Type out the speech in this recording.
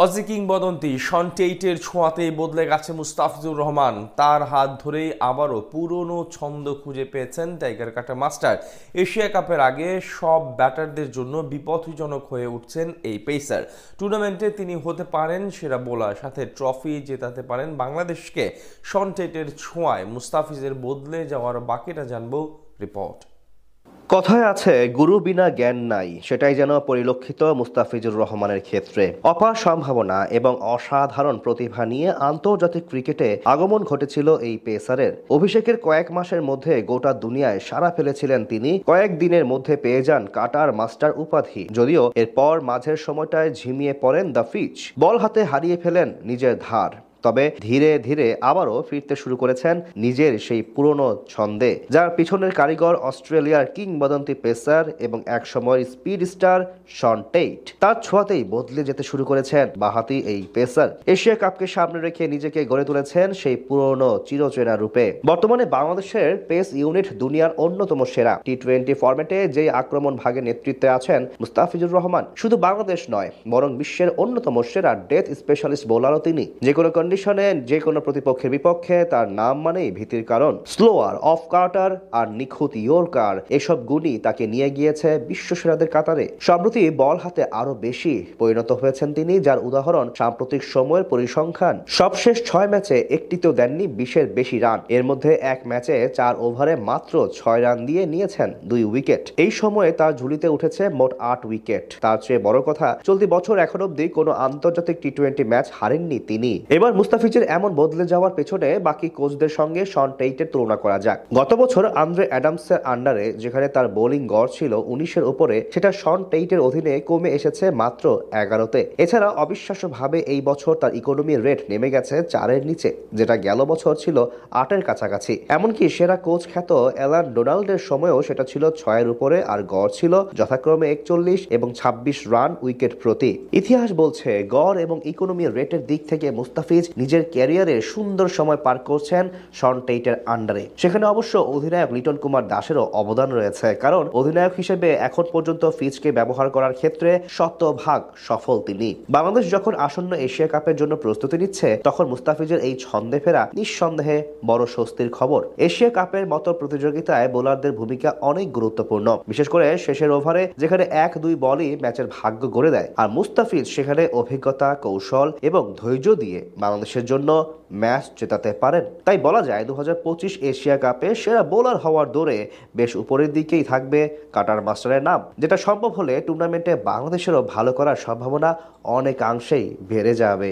Aussie কিংবদন্তি শন টেইটের ছোঁয়াতেই বদলে গেছে মুস্তাফিজুর রহমান। তার হাত ধরেই আবারও পুরনো ছন্দ খুঁজে পেয়েছেন টাইগার কাটা মাস্টার। এশিয়া কাপের আগে সব ব্যাটারদের জন্য বিপজ্জনক হয়ে উঠছেন এই পেসার। টুর্নামেন্টে তিনি হতে পারেন সেরা বোলার, সাথে ট্রফি জেতাতে পারেন বাংলাদেশকে। শন টেইটের ছোঁয়ায় মুস্তাফিজের বদলে যাওয়ার বাকিটা জানবো রিপোর্ট। কথায় আছে গুরু বিনা জ্ঞান নাই, সেটাই যেন পরিলক্ষিত মুস্তাফিজুর রহমানের ক্ষেত্রে। অপার সম্ভাবনা এবং অসাধারণ প্রতিভা নিয়ে আন্তর্জাতিক ক্রিকেটে আগমন ঘটেছিল এই পেসারের। অভিষেকের কয়েক মাসের মধ্যে গোটা দুনিয়ায় সাড়া ফেলেছিলেন তিনি। কয়েক দিনের মধ্যে পেয়ে যান কাটার মাস্টার উপাধি, যদিও এরপর মাঝের সময়টায় ঝিমিয়ে পড়েন দ্য ফিচ। বল হাতে হারিয়ে ফেলেন নিজের ধার, তবে ধীরে ধীরে আবারও ফিরতে শুরু করেছেন নিজের সেই পুরনো ছন্দে, যার পিছনের কারিগর অস্ট্রেলিয়ার কিংবদন্তি পেসার এবং একসময় স্পিড স্টার শন টেইট। তার ছোঁয়াতেই বদলে যেতে শুরু করেছেন বাঁহাতি এই পেসার। এশিয়া কাপকে সামনে রেখে নিজেকে গড়ে তুলেছেন সেই পুরনো চিরচেনা রূপে। বর্তমানে বাংলাদেশের পেস ইউনিট দুনিয়ার অন্যতম সেরা। টি-20 ফরম্যাটে যে আক্রমণ ভাগে নেতৃত্বে আছেন মুস্তাফিজুর রহমান। শুধু বাংলাদেশ নয়, বরং বিশ্বের অন্যতম সেরা ডেথ স্পেশালিস্ট বোলারও তিনি। যে কোনো কন্ডিশনে, যে কোনো প্রতিপক্ষের বিপক্ষে তার নাম মানেই ভীতির কারণ। স্লোয়ার, অফ কার্টার আর নিখুঁত ইয়র্কার, এসব গুণই তাকে নিয়ে গিয়েছে বিশ্বসেরাদের কাতারে। সম্প্রতি বল হাতে আরো বেশি পরিণত হয়েছেন তিনি, যার উদাহরণ সাম্প্রতিক সময়ের পরিসংখ্যান। সবশেষ 6 ম্যাচে একটিতেও দেননি 20-এর বেশি রান। এর মধ্যে এক ম্যাচে 4 ওভারে মাত্র 6 রান দিয়ে নিয়েছেন 2 উইকেট। এই সময়ে তার ঝুলিতে উঠেছে মোট 8 উইকেট। তার চেয়ে বড় কথা, চলতি বছর এখন অব্দি কোনো আন্তর্জাতিক টি-20 ম্যাচ হারেননি তিনি। এবার মুস্তাফিজের এমন বদলে যাওয়ার পেছনে বাকি কোচদের সঙ্গে শন টেইটের তুলনা করা যাক। গত বছর আন্দ্রে অ্যাডামসের আন্ডারে যেখানে তার বোলিং গড় ছিল 19-এর উপরে, সেটা শন টেইটের অধীনে কমে এসেছে মাত্র 11-তে। এছাড়া অবিশ্বাস্যভাবে এই বছর তার ইকোনমি রেট নেমে গেছে 4-এর নিচে, যেটা গেল বছর ছিল 8-এর কাছাকাছি। এমনকি সেরা কোচ খ্যাত অ্যালান ডোনাল্ডের সময়ও সেটা ছিল 6-এর উপরে, আর গড় ছিল যথাক্রমে 41 এবং 26 রান উইকেট প্রতি। ইতিহাস বলছে গড় এবং ইকোনমি রেটের দিক থেকে মুস্তাফিজ নিজের ক্যারিয়ারে সুন্দর সময় পার করছেন শন টেইটের আন্ডারে। সেখানে অবশ্য অধিনায়ক লিটন কুমার দাসেরও অবদান রয়েছে, কারণ অধিনায়ক হিসেবে এখন পর্যন্ত ফিচকে ব্যবহার করার ক্ষেত্রে শতভাগ সফল তিনি। বাংলাদেশ যখন আসন্ন এশিয়া কাপের জন্য প্রস্তুতি নিচ্ছে, তখন মুস্তাফিজের এই ছন্দে ফেরা নিঃসন্দেহে বড় স্বস্তির খবর। এশিয়া কাপের মতো প্রতিযোগিতায় বোলারদের ভূমিকা অনেক গুরুত্বপূর্ণ, বিশেষ করে শেষের ওভারে, যেখানে 1-2 বলই ম্যাচের ভাগ্য গড়ে দেয়। আর মুস্তাফিজ সেখানে অভিজ্ঞতা, কৌশল এবং ধৈর্য দিয়ে বাংলাদেশের জন্য ম্যাচ জেতাতে পারেন। তাই বলা যায় 2025 এশিয়া কাপে সেরা বোলার হওয়ার দৌড়ে বেশ উপরের দিকেই থাকবে কাটার মাস্টারের নাম, যেটা সম্ভব হলে টুর্নামেন্টে বাংলাদেশেরও ভালো করার সম্ভাবনা অনেকাংশেই বেড়ে যাবে।